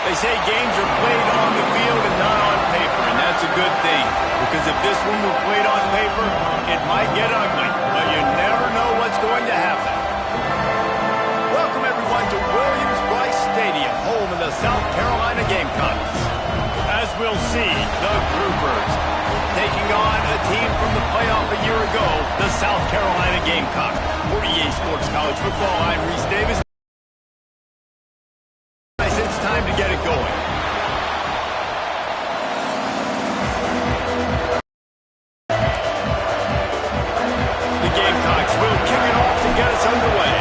They say games are played on the field and not on paper, and that's a good thing. Because if this one were played on paper, it might get ugly. But you never know what's going to happen. Welcome, everyone, to Williams-Brice Stadium, home of the South Carolina Gamecocks. As we'll see, the Groupers taking on a team from the playoff a year ago, the South Carolina Gamecocks. For EA Sports College Football, I'm Reese Davis. It's time to get it going. The Gamecocks will kick it off to get us underway.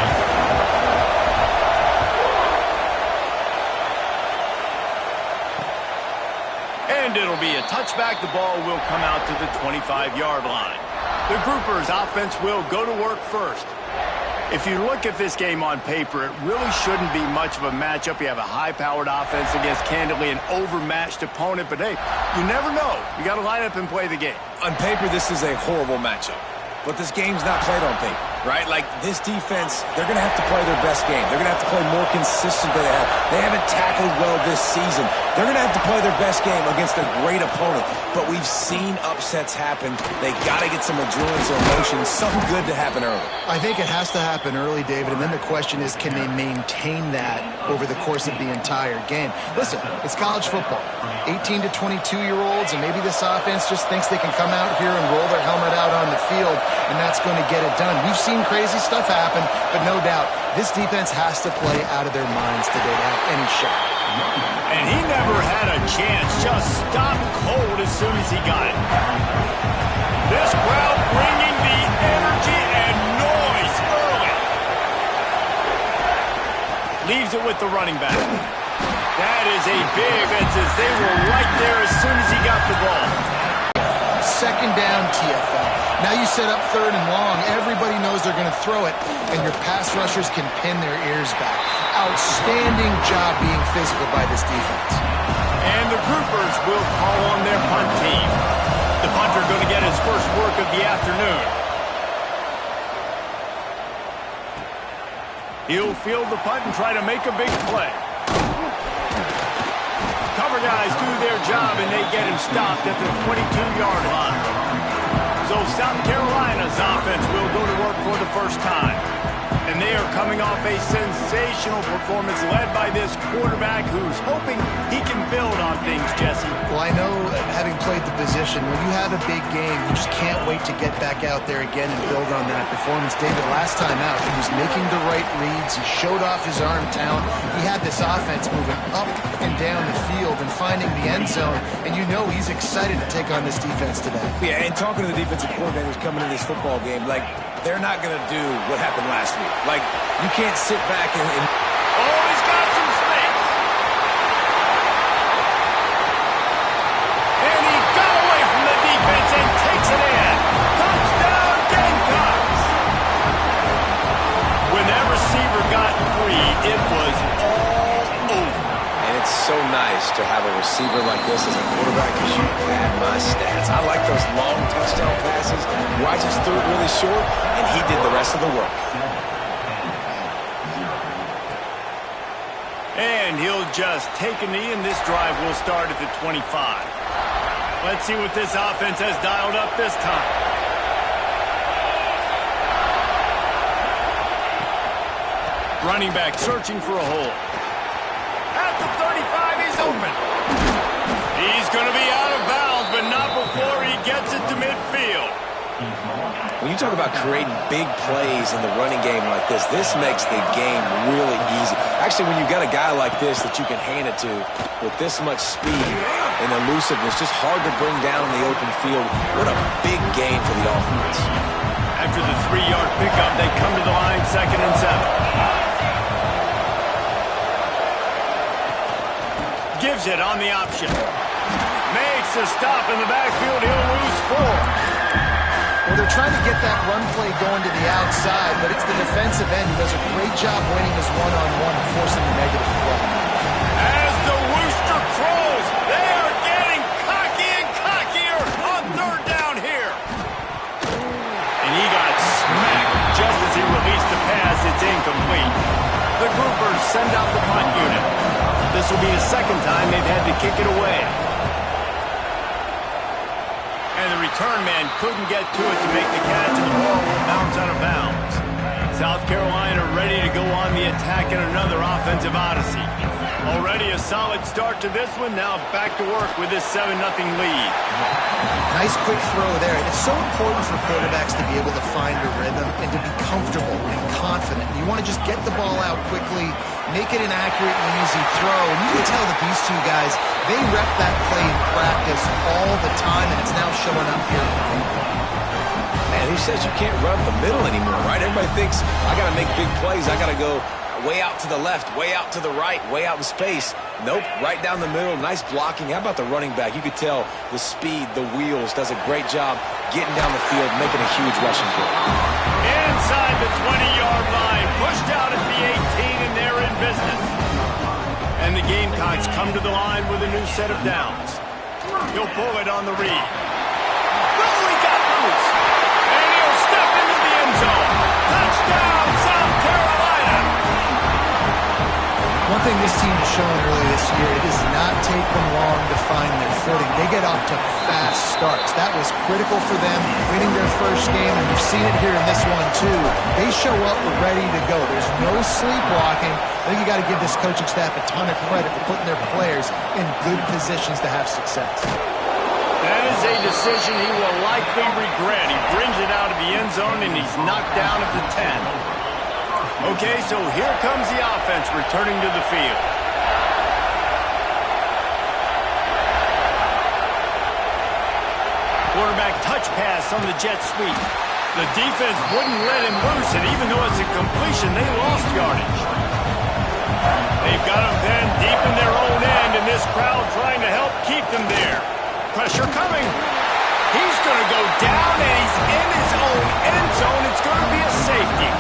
And it'll be a touchback. The ball will come out to the 25-yard line. The Groupers' offense will go to work first. If you look at this game on paper, it really shouldn't be much of a matchup. You have a high-powered offense against, candidly, an overmatched opponent. But, hey, you never know. You got to line up and play the game. On paper, this is a horrible matchup. But this game's not played on paper, right? Like, this defense, they're going to have to play their best game. They're going to have to play more consistent than they have. They haven't tackled well this season. They're going to have to play their best game against a great opponent. But we've seen upsets happen. They got to get some adrenaline, some emotion, something good to happen early. I think it has to happen early, David, and then the question is, can they maintain that over the course of the entire game? Listen, it's college football. 18 to 22-year-olds, and maybe this offense just thinks they can come out here and roll their helmet out on the field, and that's going to get it done. We've seen crazy stuff happen, but no doubt, this defense has to play out of their minds today to have any shot. And he never had a chance, just stopped cold as soon as he got it. This crowd bringing the energy and noise early. Leaves it with the running back. That is a big offense. They were right there as soon as he got the ball. Second down, TFL. Now you set up third and long. Everybody knows they're going to throw it, and your pass rushers can pin their ears back. Outstanding job being physical by this defense. And the Groupers will call on their punt team. The punter going to get his first work of the afternoon. He'll field the punt and try to make a big play. Cover guys do their job, and they get him stopped at the 22-yard line. So South Carolina's offense will go to work for the first time. And they are coming off a sensational performance led by this quarterback who's hoping he can build on things, Jesse. Well, I know, having played the position, when you have a big game, you just can't wait to get back out there again and build on that performance. David, last time out, he was making the right reads. He showed off his arm talent. He had this offense moving up and down the field and finding the end zone. And you know he's excited to take on this defense today. Yeah, and talking to the defensive coordinators coming into this football game, like, they're not going to do what happened last week. Like, you can't sit back and... Oh, he's got some space. And he got away from the defense and takes it in. Touchdown, Gamecocks. When that receiver got free, it was all over. And it's so nice to have a receiver like this as a quarterback because you had my stats. I like those long touchdown passes where I just threw it really short, and he did the rest of the work. And he'll just take a knee, and this drive will start at the 25. Let's see what this offense has dialed up this time. Running back searching for a hole. At the 35, he's open. He's going to be out of bounds, but not before he gets it to midfield. When you talk about creating big plays in the running game like this makes the game really easy. Actually, when you've got a guy like this that you can hand it to with this much speed and elusiveness, just hard to bring down in the open field. What a big game for the offense. After the 3-yard pickup, they come to the line, 2nd and 7. Gives it on the option. Makes a stop in the backfield. He'll lose 4. Well, they're trying to get that run play going to the outside, but it's the defensive end who does a great job winning his one-on-one and forcing the negative play. As the rooster crows, they are getting cocky and cockier on 3rd down here. And he got smacked just as he released the pass. It's incomplete. The groupers send out the punt unit. This will be the second time they've had to kick it away. And the return man couldn't get to it to make the catch, and the ball will bounce out of bounds. South Carolina ready to go on the attack in another offensive odyssey. Already a solid start to this one. Now back to work with this 7-0 lead. Nice quick throw there. It's so important for quarterbacks to be able to find a rhythm and to be comfortable and confident. You want to just get the ball out quickly, make it an accurate and easy throw. And you can tell that these two guys, they rep that play in practice all the time, and it's now showing up here. Man, who says you can't run the middle anymore, right? Everybody thinks, I got to make big plays. I got to go way out to the left, way out to the right, way out in space. Nope, right down the middle. Nice blocking. How about the running back? You could tell the speed, the wheels, does a great job getting down the field, making a huge rushing play. Inside the 20-yard line, pushed out at the 18, and they're in business. And the Gamecocks come to the line with a new set of downs. He'll pull it on the read. Oh, he got loose. And he'll step into the end zone. Touchdown, South Carolina. One thing this team has shown early this year, it does not take them long to find their footing. They get off to fast starts. That was critical for them, winning their first game, and we've seen it here in this one too. They show up ready to go. There's no sleepwalking. I think you got to give this coaching staff a ton of credit for putting their players in good positions to have success. That is a decision he will likely regret. He brings it out of the end zone, and he's knocked down at the 10. Okay, so here comes the offense returning to the field. Quarterback touch pass on the jet sweep. The defense wouldn't let him loose, and even though it's a completion, they lost yardage. They've got him then deep in their own end, and this crowd trying to help keep them there. Pressure coming. He's going to go down, and he's in his own end zone. It's going to be a safety.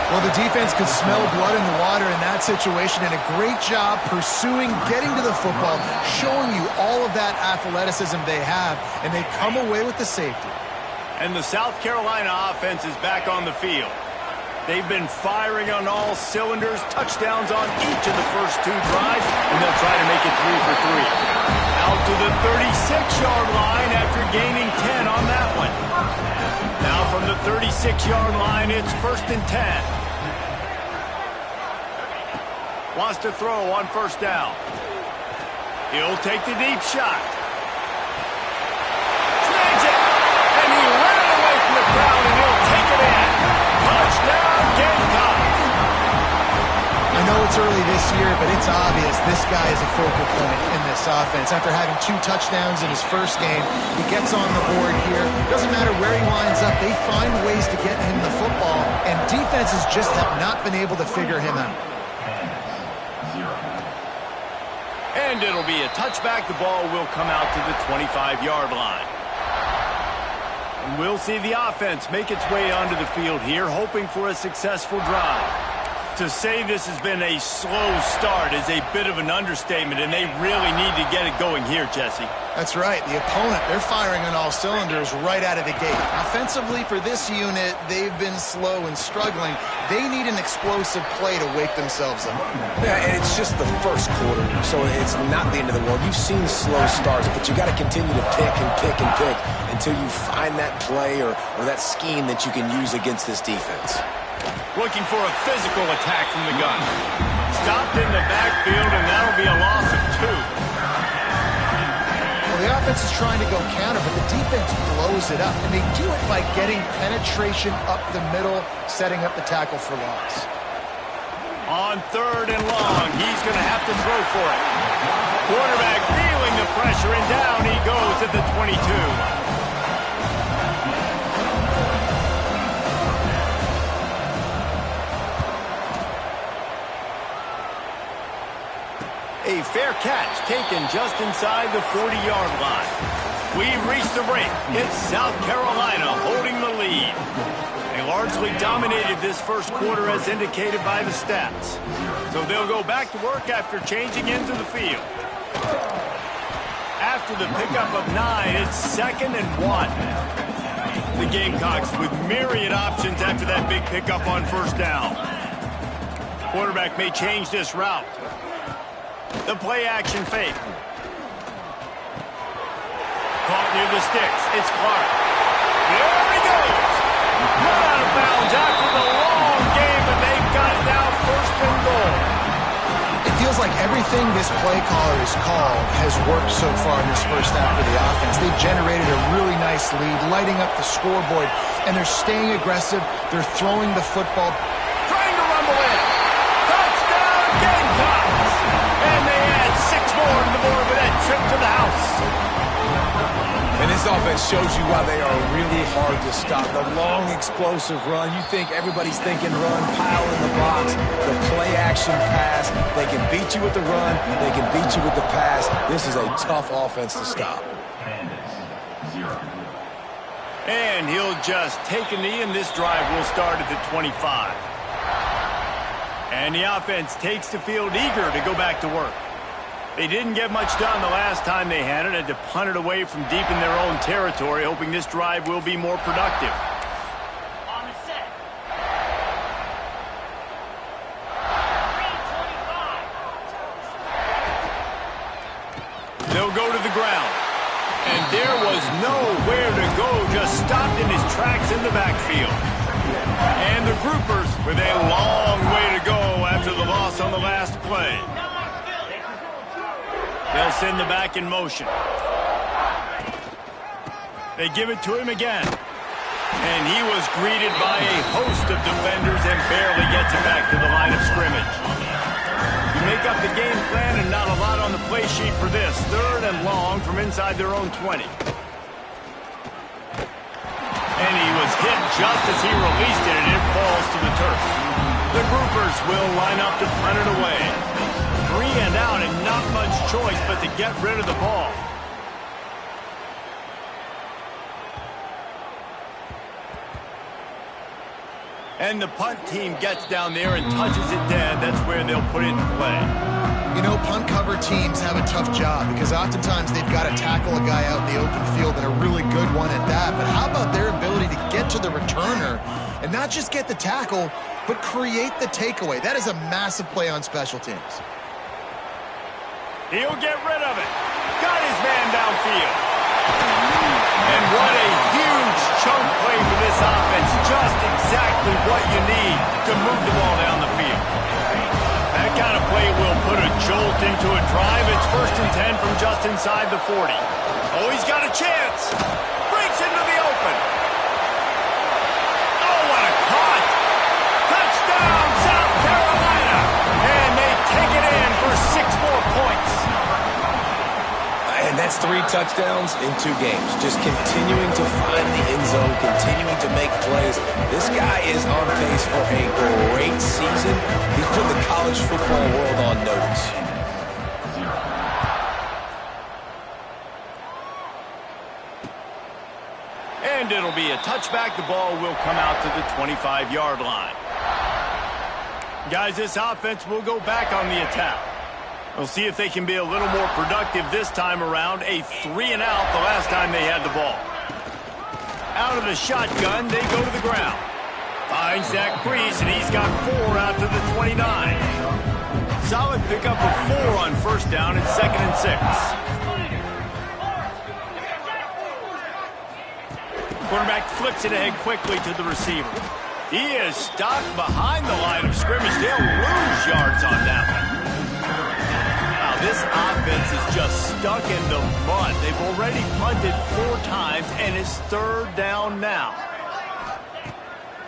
Well, the defense could smell blood in the water in that situation, and a great job pursuing, getting to the football, showing you all of that athleticism they have, and they come away with the safety. And the South Carolina offense is back on the field. They've been firing on all cylinders, touchdowns on each of the first two drives, and they'll try to make it 3 for 3. Out to the 36-yard line after gaining 10 on that one. Now from the 36-yard line, it's 1st and 10. Wants to throw on first down. He'll take the deep shot. Snags it! And he ran away from the crowd, and he'll take it in. Touchdown, Gamecocks! I know it's early this year, but it's obvious this guy is a focal point in this offense. After having 2 touchdowns in his first game, he gets on the board here. Doesn't matter where he winds up, they find ways to get him the football, and defenses just have not been able to figure him out. And it'll be a touchback. The ball will come out to the 25-yard line. And we'll see the offense make its way onto the field here, hoping for a successful drive. To say this has been a slow start is a bit of an understatement, and they really need to get it going here, Jesse. That's right. The opponent, they're firing on all cylinders right out of the gate. Offensively, for this unit, they've been slow and struggling. They need an explosive play to wake themselves up. Yeah, and it's just the first quarter, so it's not the end of the world. You've seen slow starts, but you got to continue to pick and pick and pick until you find that play or that scheme that you can use against this defense. Looking for a physical attack from the gun. Stopped in the backfield, and that'll be a loss of 2. Well, the offense is trying to go counter, but the defense blows it up, and they do it by getting penetration up the middle, setting up the tackle for loss. On 3rd and long, he's going to have to throw for it. Quarterback feeling the pressure, and down he goes at the 22. A fair catch taken just inside the 40-yard line. We've reached the break. It's South Carolina holding the lead. They largely dominated this first quarter as indicated by the stats. So they'll go back to work after changing into the field. After the pickup of 9, it's 2nd and 1. The Gamecocks with myriad options after that big pickup on first down. Quarterback may change this route. The play action fake. Caught near the sticks. It's Clark. There he goes. Run out of bounds after the long game, but they've got it now first and goal. It feels like everything this play caller has called has worked so far in this first half for the offense. They've generated a really nice lead, lighting up the scoreboard, and they're staying aggressive. They're throwing the football. Trying to rumble in. Touchdown, Gamecocks! And they add 6 more to the board with that trip to the house. And this offense shows you why they are really hard to stop. The long, explosive run. You think everybody's thinking run, pile in the box. The play-action pass. They can beat you with the run. They can beat you with the pass. This is a tough offense to stop. And he'll just take a knee, and this drive will start at the 25. And the offense takes the field eager to go back to work. They didn't get much done the last time they had it. Had to punt it away from deep in their own territory, hoping this drive will be more productive. On the set. 3:25. They'll go to the ground. And there was nowhere to go, just stopped in his tracks in the backfield. And the groupers with a long way to go after the loss on the last play. They'll send the back in motion. They give it to him again. And he was greeted by a host of defenders and barely gets it back to the line of scrimmage. You make up the game plan and not a lot on the play sheet for this. 3rd and long from inside their own 20. And he was hit just as he released it, and it falls to the turf. The groupers will line up to punt it away. 3 and out and not much choice but to get rid of the ball. And the punt team gets down there and touches it dead. That's where they'll put it in play. You know, punt cover teams have a tough job because oftentimes they've got to tackle a guy out in the open field, and a really good one at that. But how about their ability to get to the returner and not just get the tackle, but create the takeaway? That is a massive play on special teams. He'll get rid of it. Got his man downfield. And what a huge chunk play for this offense. Just exactly what you need to move the ball down the field. That kind of play will put a jolt into a drive. It's 1st and 10 from just inside the 40. Oh, he's got a chance. Breaks into the open. Oh, what a caught. Touchdown, South Carolina. And they take it in for 6 more points. And that's 3 touchdowns in 2 games. Just continuing to find the end zone, continuing to make plays. This guy is on pace for a great season. He's put the college football world on notice. And it'll be a touchback. The ball will come out to the 25-yard line. Guys, this offense will go back on the attack. We'll see if they can be a little more productive this time around. A 3 and out the last time they had the ball. Out of the shotgun, they go to the ground. Finds that crease, and he's got 4 out to the 29. Solid pickup of 4 on 1st down and 2nd and 6. Quarterback flips it ahead quickly to the receiver. He is stopped behind the line of scrimmage. They'll lose yards on that one. This offense is just stuck in the mud. They've already punted 4 times, and it's 3rd down now.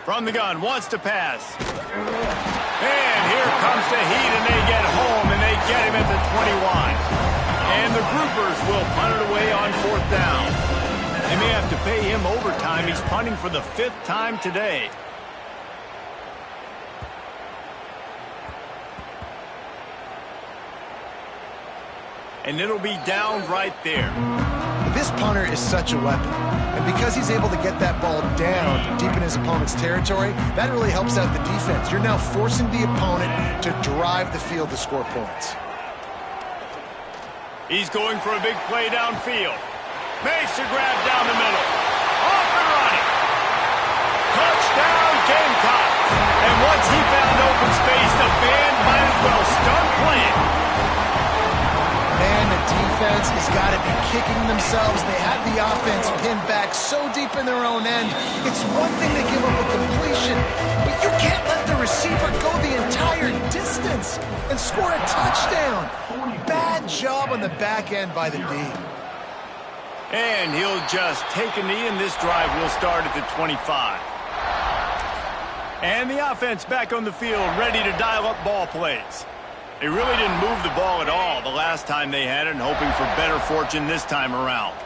From the gun, wants to pass. And here comes the heat, and they get home, and they get him at the 21. And the groupers will punt it away on 4th down. They may have to pay him overtime. He's punting for the 5th time today. And it'll be down right there. This punter is such a weapon. And because he's able to get that ball down deep in his opponent's territory, that really helps out the defense. You're now forcing the opponent to drive the field to score points. He's going for a big play downfield. Makes a grab down the middle. Off and running. Touchdown, Gamecocks. And once he found open space, the band got to be kicking themselves. They had the offense pinned back so deep in their own end. It's one thing to give up a completion, but you can't let the receiver go the entire distance and score a touchdown. Bad job on the back end by the D. And he'll just take a knee, and this drive will start at the 25. And the offense back on the field, ready to dial up ball plays. They really didn't move the ball at all the last time they had it, and hoping for better fortune this time around.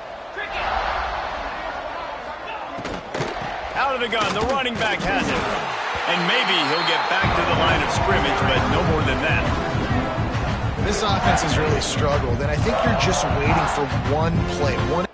Out of the gun, the running back has it. And maybe he'll get back to the line of scrimmage, but no more than that. This offense has really struggled, and I think you're just waiting for one play, one.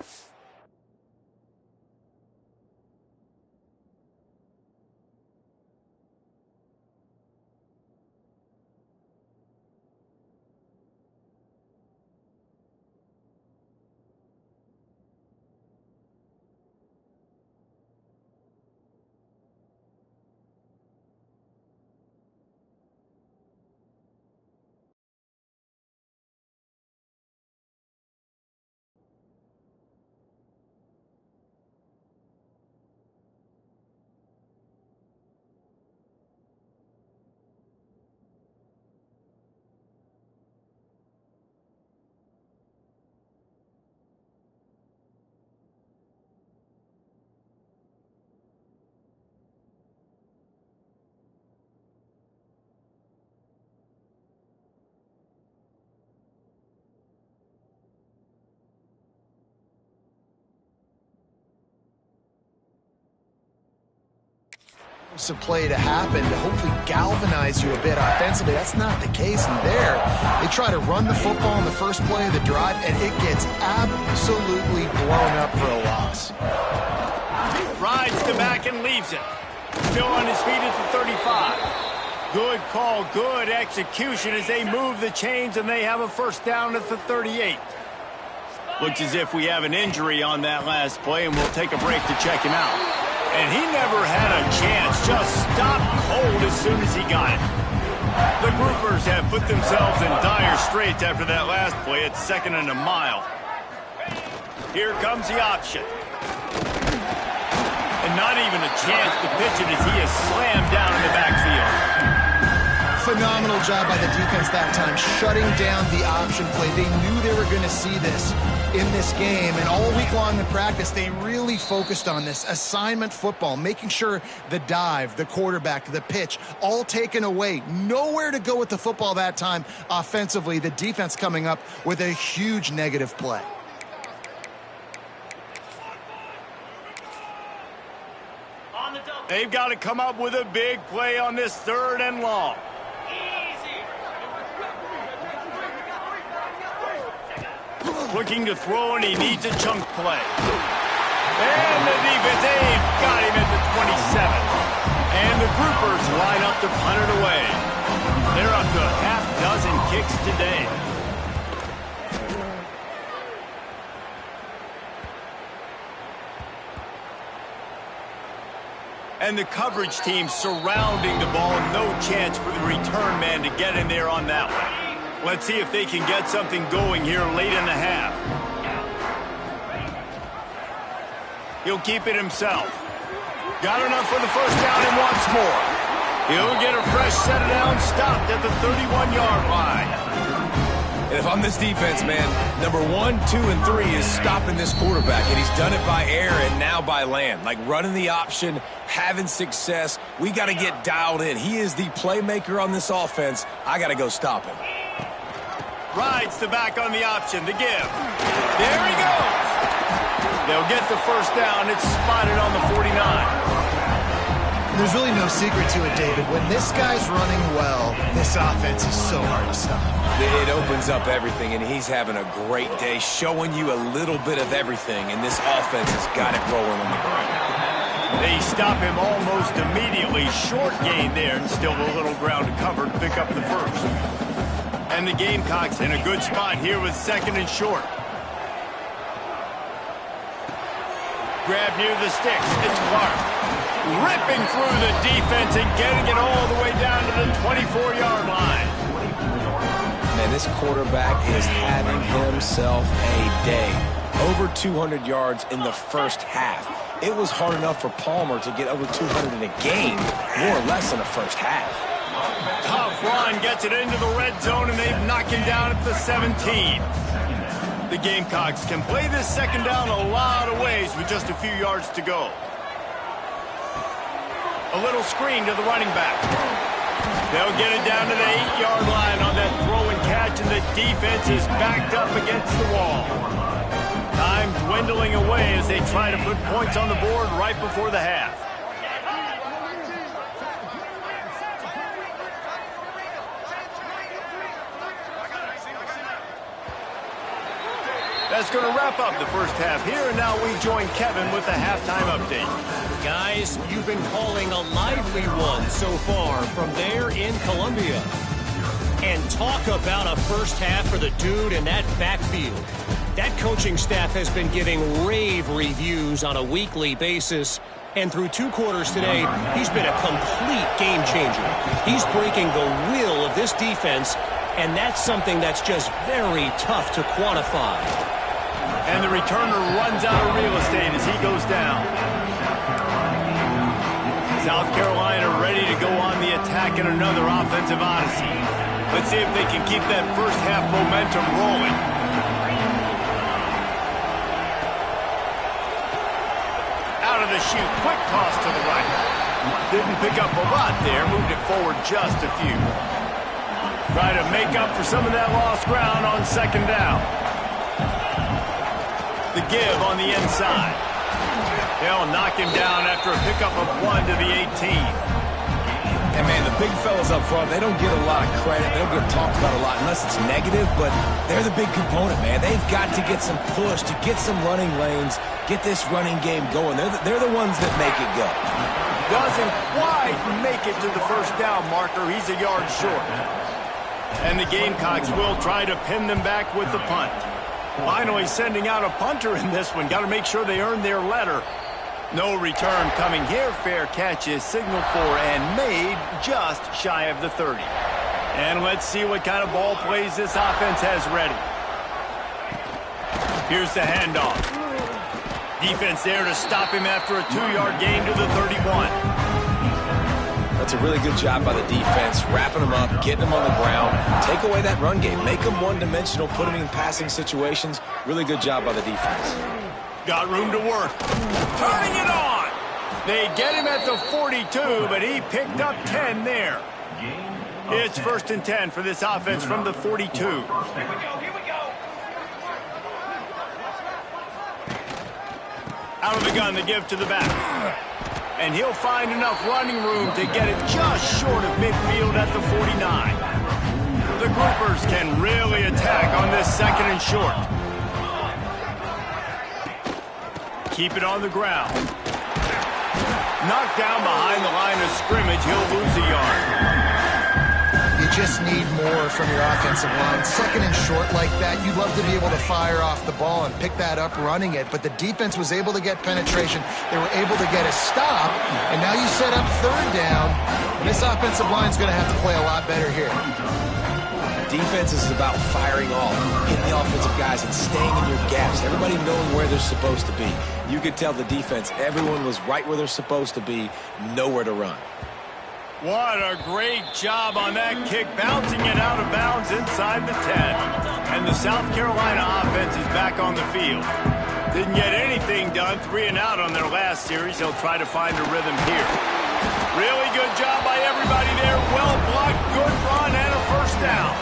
A play to happen to hopefully galvanize you a bit offensively. That's not the case in there. They try to run the football in the first play of the drive, and it gets absolutely blown up for a loss. Rides the back and leaves it. Still on his feet at the 35. Good call, good execution as they move the chains, and they have a first down at the 38. Looks as if we have an injury on that last play, and we'll take a break to check him out. And he never had a chance, just stopped cold as soon as he got it. The Groupers have put themselves in dire straits after that last play at 2nd and a mile. Here comes the option. And not even a chance to pitch it as he is slammed down in the backfield. Phenomenal job by the defense that time, shutting down the option play. They knew they were going to see this in this game, and all week long in practice, they really focused on this assignment football, making sure the dive, the quarterback, the pitch, all taken away. Nowhere to go with the football that time offensively. The defense coming up with a huge negative play. They've got to come up with a big play on this 3rd and long. Looking to throw, and he needs a chunk play. And the defense, they've got him at the 27. And the Groupers line up to punt it away. They're up to a half-dozen kicks today. And the coverage team surrounding the ball, no chance for the return man to get in there on that one. Let's see if they can get something going here late in the half. He'll keep it himself. Got enough for the first down and wants more. He'll get a fresh set of downs, stopped at the 31-yard line. And if I'm this defense, man, number 1, 2, and 3 is stopping this quarterback, and he's done it by air and now by land. Like running the option, having success. We got to get dialed in. He is the playmaker on this offense. I got to go stop him. Rides the back on the option, the give. There he goes. They'll get the first down. It's spotted on the 49. There's really no secret to it, David. When this guy's running well, this offense is so hard to stop. It opens up everything, and he's having a great day, showing you a little bit of everything, and this offense has got it rolling on the ground. They stop him almost immediately. Short gain there, and still a little ground to cover to pick up the first. And the Gamecocks in a good spot here with 2nd and short. Grab near the sticks. It's Clark. Ripping through the defense and getting it all the way down to the 24-yard line. man, this quarterback is having himself a day. Over 200 yards in the first half. It was hard enough for Palmer to get over 200 in a game, more or less in the first half. Tough run, gets it into the red zone, and they've knocked him down at the 17. The Gamecocks can play this second down a lot of ways with just a few yards to go. A little screen to the running back. They'll get it down to the 8-yard line on that throw and catch, and the defense is backed up against the wall. Time dwindling away as they try to put points on the board right before the half. That's going to wrap up the first half here, and now we join Kevin with the halftime update. Guys, you've been calling a lively one so far from there in Columbia. And talk about a first half for the dude in that backfield. That coaching staff has been giving rave reviews on a weekly basis. And through 2 quarters today, he's been a complete game changer. He's breaking the will of this defense, and that's something that's just very tough to quantify. And the returner runs out of real estate as he goes down. South Carolina ready to go on the attack in another offensive odyssey. Let's see if they can keep that first half momentum rolling. Out of the chute, quick toss to the right. Didn't pick up a lot there, moved it forward just a few. Try to make up for some of that lost ground on second down. The give on the inside. They'll knock him down after a pickup of 1 to the 18. And, man, the big fellas up front, they don't get a lot of credit. They don't get talked about a lot unless it's negative, but they're the big component, man. They've got to get some push, to get some running lanes, get this running game going. They're the ones that make it go. Doesn't quite make it to the first down marker. He's a yard short. And the Gamecocks will try to pin them back with the punt. Finally sending out a punter in this one. Got to make sure they earn their letter. No return coming here. Fair catch is signaled for and made just shy of the 30. And let's see what kind of ball plays this offense has ready. Here's the handoff. Defense there to stop him after a 2-yard gain to the 31. That's a really good job by the defense, wrapping them up, getting them on the ground. Take away that run game. Make them one-dimensional, put them in passing situations. Really good job by the defense. Got room to work. Turning it on. They get him at the 42, but he picked up 10 there. It's 1st and 10 for this offense from the 42. Here we go. Out of the gun, the give to the back. And he'll find enough running room to get it just short of midfield at the 49. The Groupers can really attack on this 2nd and short. Keep it on the ground. Knocked down behind the line of scrimmage, he'll lose a yard. You just need more from your offensive line. 2nd and short like that, you'd love to be able to fire off the ball and pick that up running it, but the defense was able to get penetration. They were able to get a stop, and now you set up 3rd down. And this offensive line is going to have to play a lot better here. Defense is about firing off, hitting the offensive guys and staying in your gaps. Everybody knowing where they're supposed to be. You could tell the defense, everyone was right where they're supposed to be, nowhere to run. What a great job on that kick, bouncing it out of bounds inside the 10. And the South Carolina offense is back on the field. Didn't get anything done, 3 and out on their last series. They'll try to find a rhythm here. Really good job by everybody there. Well blocked, good run, and a 1st down.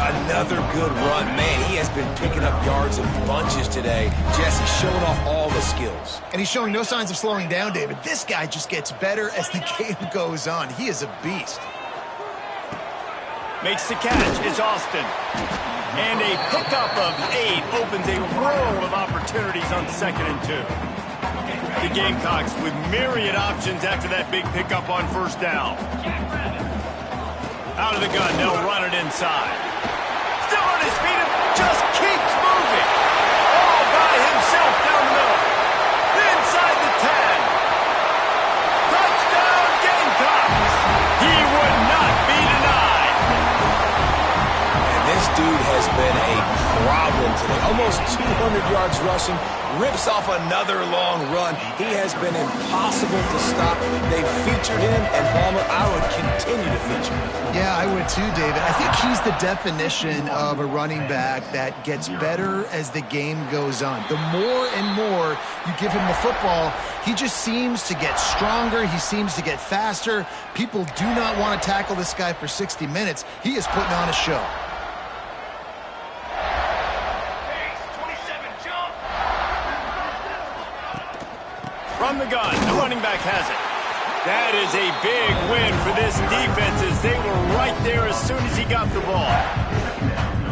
Another good run. Man, he has been picking up yards in bunches today. Jesse showing off all the skills. And he's showing no signs of slowing down, David. This guy just gets better as the game goes on. He is a beast. Makes the catch. It's Austin. And a pickup of 8 opens a world of opportunities on 2nd and 2. The Gamecocks with myriad options after that big pickup on 1st down. Out of the gun, they'll run it inside. Still on his feet and just keeps moving. All by himself down the middle. Inside the 10. Touchdown Gamecocks. He would not be denied. And this been a problem today. Almost 200 yards rushing, rips off another long run. He has been impossible to stop. They've featured him, and Palmer, I would continue to feature him. Yeah, I would too, David. I think he's the definition of a running back that gets better as the game goes on. The more and more you give him the football, he just seems to get stronger. He seems to get faster. People do not want to tackle this guy for 60 minutes. He is putting on a show. From the gun, the running back has it. That is a big win for this defense as they were right there as soon as he got the ball.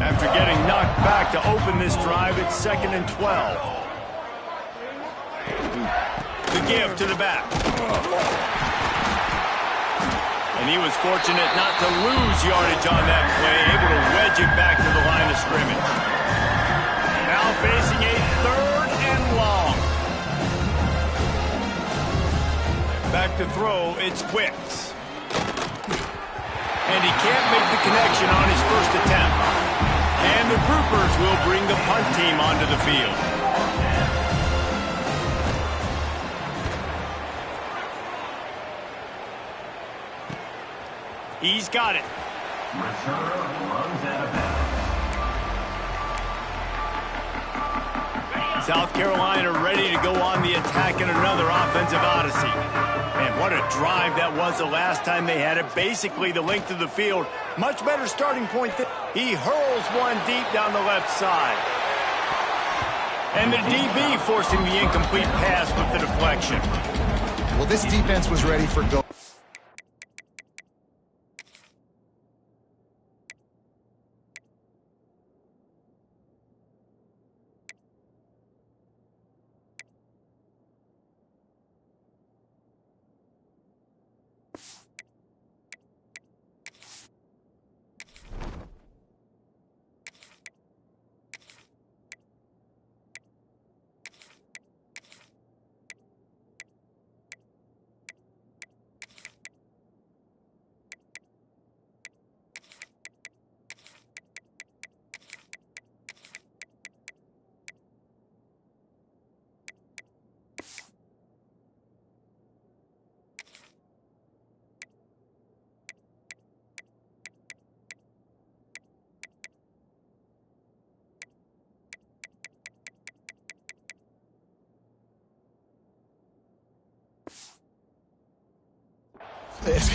After getting knocked back to open this drive, it's 2nd and 12. The give to the back. And he was fortunate not to lose yardage on that play, able to wedge it back to the line of scrimmage. Now facing a 3rd and long. Back to throw, it's Wicks. And he can't make the connection on his first attempt. And the Groupers will bring the punt team onto the field. He's got it. South Carolina ready to go on the attack in another offensive odyssey. And what a drive that was the last time they had it. Basically the length of the field. Much better starting point. He hurls one deep down the left side. And the DB forcing the incomplete pass with the deflection. Well, this defense was ready for go.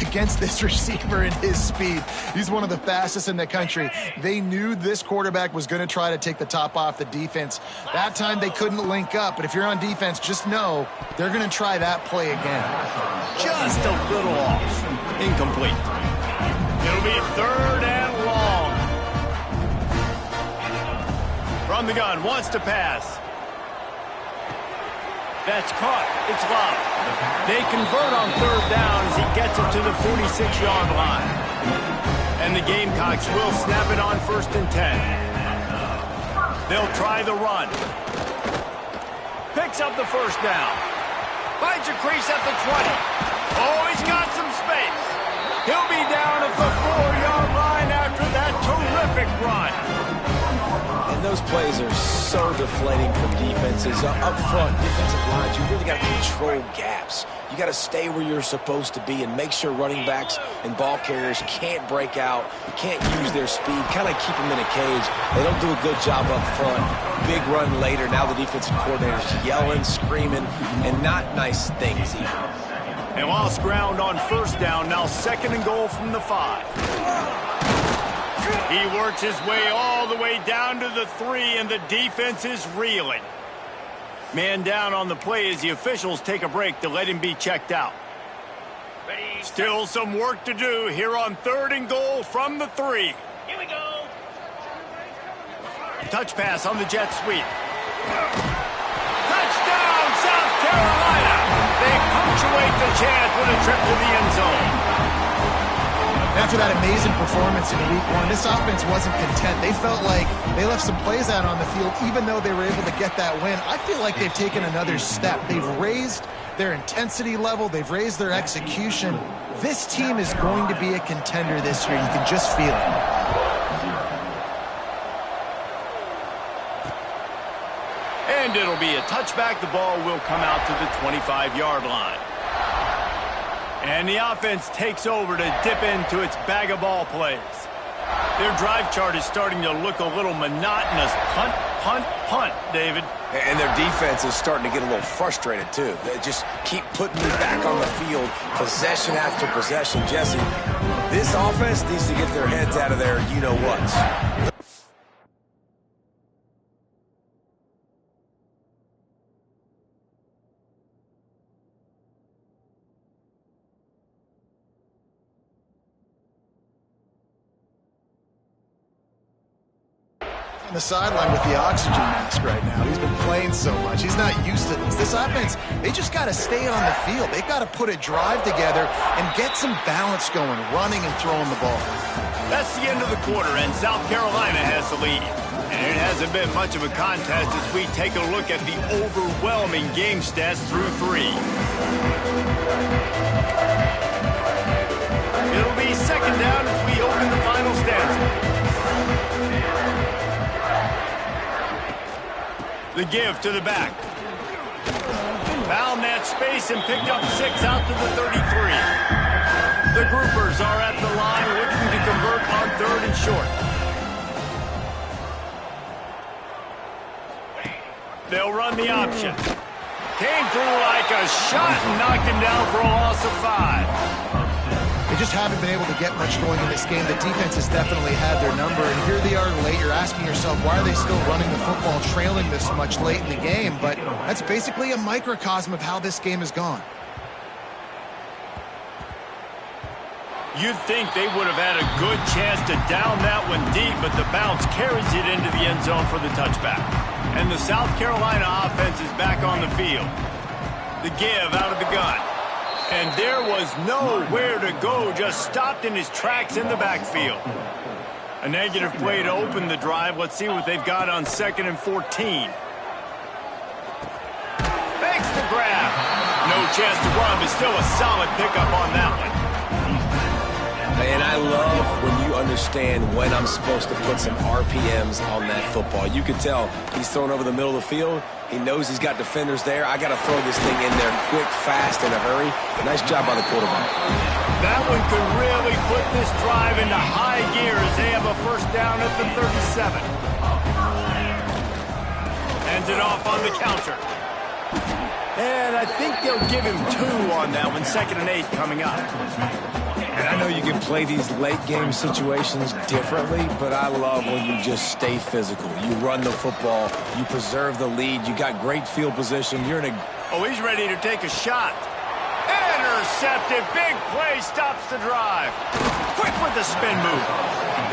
Against this receiver and his speed. He's one of the fastest in the country. They knew this quarterback was going to try to take the top off the defense. That time they couldn't link up, but if you're on defense, just know they're going to try that play again. Just a little off. Incomplete. It'll be 3rd and long. From the gun, wants to pass. That's caught. It's locked. They convert on 3rd down as he gets it to the 46-yard line. And the Gamecocks will snap it on 1st and 10. They'll try the run. Picks up the 1st down. Finds a crease at the 20. Oh, he's got some space. He'll be down at the 4-yard line after that terrific run. And those plays are so deflating for defenses. Up front, defensive lines, you really got to control gaps. You got to stay where you're supposed to be and make sure running backs and ball carriers can't break out, can't use their speed, kind of keep them in a cage. They don't do a good job up front. Big run later. Now the defensive coordinator's yelling, screaming, and not nice things either. And lost ground on 1st down. Now 2nd and goal from the 5. He works his way all the way down to the 3, and the defense is reeling. Man down on the play as the officials take a break to let him be checked out. Still some work to do here on 3rd and goal from the 3. Here we go. Touch pass on the jet sweep. Touchdown, South Carolina! They punctuate the chance with a trip to the end zone. After that amazing performance in week 1, this offense wasn't content. They felt like they left some plays out on the field, even though they were able to get that win. I feel like they've taken another step. They've raised their intensity level. They've raised their execution. This team is going to be a contender this year. You can just feel it. And it'll be a touchback. The ball will come out to the 25-yard line. And the offense takes over to dip into its bag of ball plays. Their drive chart is starting to look a little monotonous. Punt, punt, punt, David. And their defense is starting to get a little frustrated, too. They just keep putting me back on the field, possession after possession. Jesse, this offense needs to get their heads out of their you-know-whats. On the sideline with the oxygen mask right now. He's been playing so much. He's not used to this. This offense, they just got to stay on the field. They've got to put a drive together and get some balance going, running and throwing the ball. That's the end of the quarter, and South Carolina has the lead. And it hasn't been much of a contest as we take a look at the overwhelming game stats through 3. It'll be second down as we open the final stanza. The give to the back. Found that space and picked up 6 out to the 33. The groupers are at the line looking to convert on 3rd and short. They'll run the option. Came through like a shot and knocked him down for a loss of 5. They just haven't been able to get much going in this game. The defense has definitely had their number, and here they are late. You're asking yourself, why are they still running the football, trailing this much late in the game? But that's basically a microcosm of how this game has gone. You'd think they would have had a good chance to down that one deep, but the bounce carries it into the end zone for the touchback. And the South Carolina offense is back on the field. The give out of the gun. And there was nowhere to go, just stopped in his tracks in the backfield. A negative play to open the drive. Let's see what they've got on 2nd and 14. Makes the grab. No chance to run, but still a solid pickup on that one. And I love when you understand when I'm supposed to put some RPMs on that football. You can tell he's thrown over the middle of the field. He knows he's got defenders there. I got to throw this thing in there quick, fast, in a hurry. Nice job by the quarterback. That one could really put this drive into high gear as they have a first down at the 37. Ends it off on the counter. And I think they'll give him 2 on that one. 2nd and 8 coming up. And I know you can play these late-game situations differently, but I love when you just stay physical. You run the football. You preserve the lead. You got great field position. You're in a... Oh, he's ready to take a shot. Intercepted. Big play stops the drive. Quick with the spin move.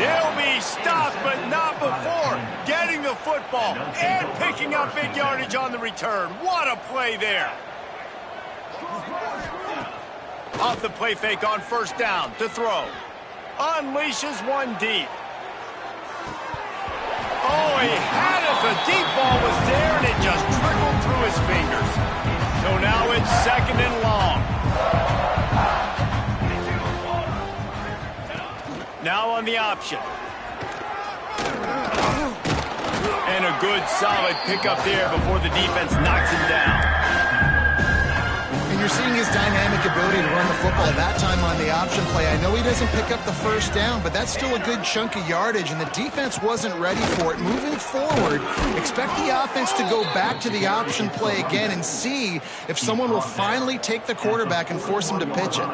They'll be stopped, but not before getting the football and picking up big yardage on the return. What a play there. Off the play fake on first down to throw. Unleashes one deep. Oh, he had it. The deep ball was there, and it just trickled through his fingers. So now it's 2nd and long. Now on the option. And a good, solid pickup there before the defense knocks him down. And you're seeing his dynamic ability to run the football. That time on the option play, I know he doesn't pick up the first down, but that's still a good chunk of yardage, and the defense wasn't ready for it. Moving forward, expect the offense to go back to the option play again and see if someone will finally take the quarterback and force him to pitch it.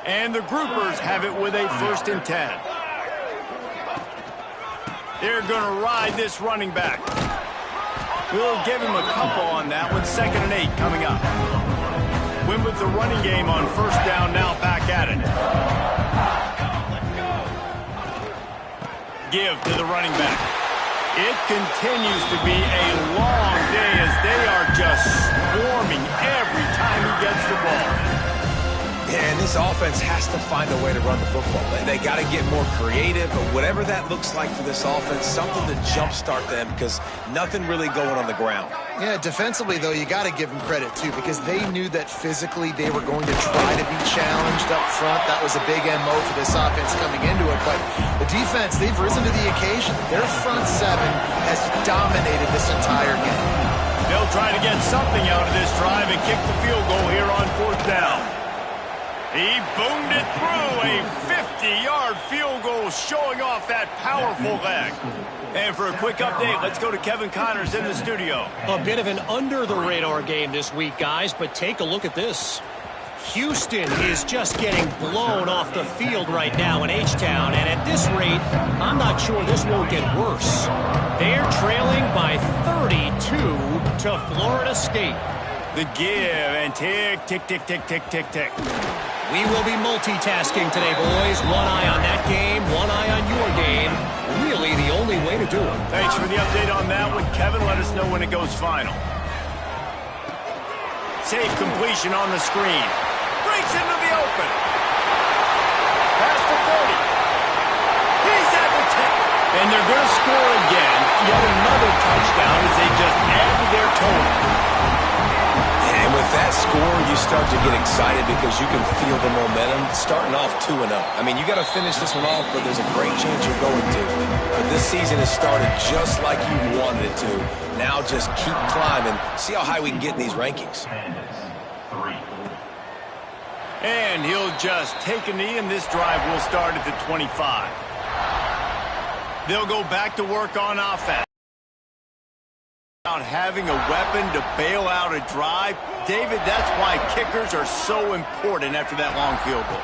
And the groupers have it with a 1st and 10. They're going to ride this running back. We'll give him a couple on that one. 2nd and 8 coming up. Win with the running game on first down, now back at it. Give to the running back. It continues to be a long day as they are just swarming every time he gets the ball. And this offense has to find a way to run the football. They got to get more creative, but whatever that looks like for this offense, something to jumpstart them because nothing really going on the ground. Yeah, defensively, though, you got to give them credit, too, because they knew that physically they were going to try to be challenged up front. That was a big MO for this offense coming into it. But the defense, they've risen to the occasion. Their front seven has dominated this entire game. They'll try to get something out of this drive and kick the field goal here on 4th down. He boomed it through, a 50-yard field goal showing off that powerful leg. And for a quick update, let's go to Kevin Connors in the studio. A bit of an under-the-radar game this week, guys, but take a look at this. Houston is just getting blown off the field right now in H-Town, and at this rate, I'm not sure this won't get worse. They're trailing by 32 to Florida State. The give and tick, tick, tick, tick, tick, tick, tick. We will be multitasking today, boys. One eye on that game, one eye on your game. Really the only way to do it. Thanks for the update on that one, Kevin. Let us know when it goes final. Safe completion on the screen. Breaks into the open. Past the 30. He's at the 10. And they're going to score again. Yet another touchdown as they just add to their total. And with that score, you start to get excited because you can feel the momentum starting off 2-0. I mean, you got to finish this one off, but there's a great chance you're going to. But this season has started just like you wanted it to. Now just keep climbing. See how high we can get in these rankings. And he'll just take a knee, and this drive will start at the 25. They'll go back to work on offense. Having a weapon to bail out a drive, David, that's why kickers are so important after that long field goal.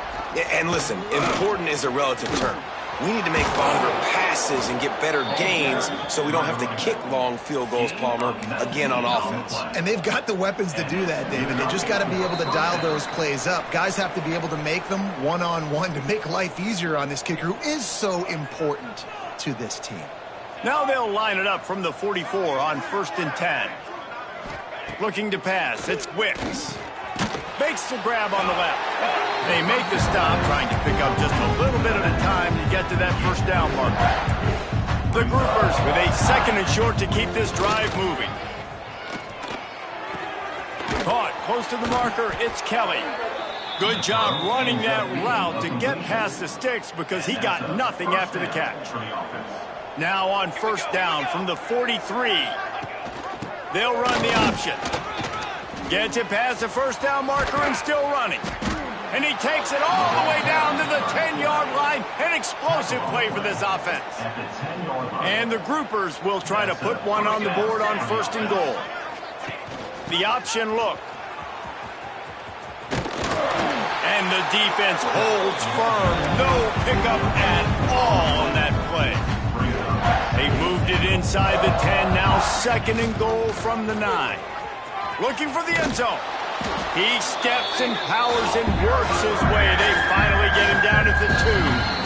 And listen, important is a relative term. We need to make longer passes and get better gains so we don't have to kick long field goals, Palmer, again on offense. And they've got the weapons to do that, David. They just got to be able to dial those plays up. Guys have to be able to make them one-on-one to make life easier on this kicker who is so important to this team. Now they'll line it up from the 44 on 1st and 10. Looking to pass, it's Wicks. Makes the grab on the left. They make the stop, trying to pick up just a little bit at a time to get to that 1st down marker. The Groupers with a 2nd and short to keep this drive moving. Caught close to the marker, it's Kelly. Good job running that route to get past the sticks because he got nothing after the catch. Now on 1st down from the 43. They'll run the option. Gets it past the 1st down marker and still running. And he takes it all the way down to the 10-yard line. An explosive play for this offense. And the Groupers will try to put one on the board on 1st and goal. The option look. And the defense holds firm. No pickup at all on that play. They moved it inside the 10. Now 2nd and goal from the 9. Looking for the end zone. He steps and powers and works his way. They finally get him down at the 2.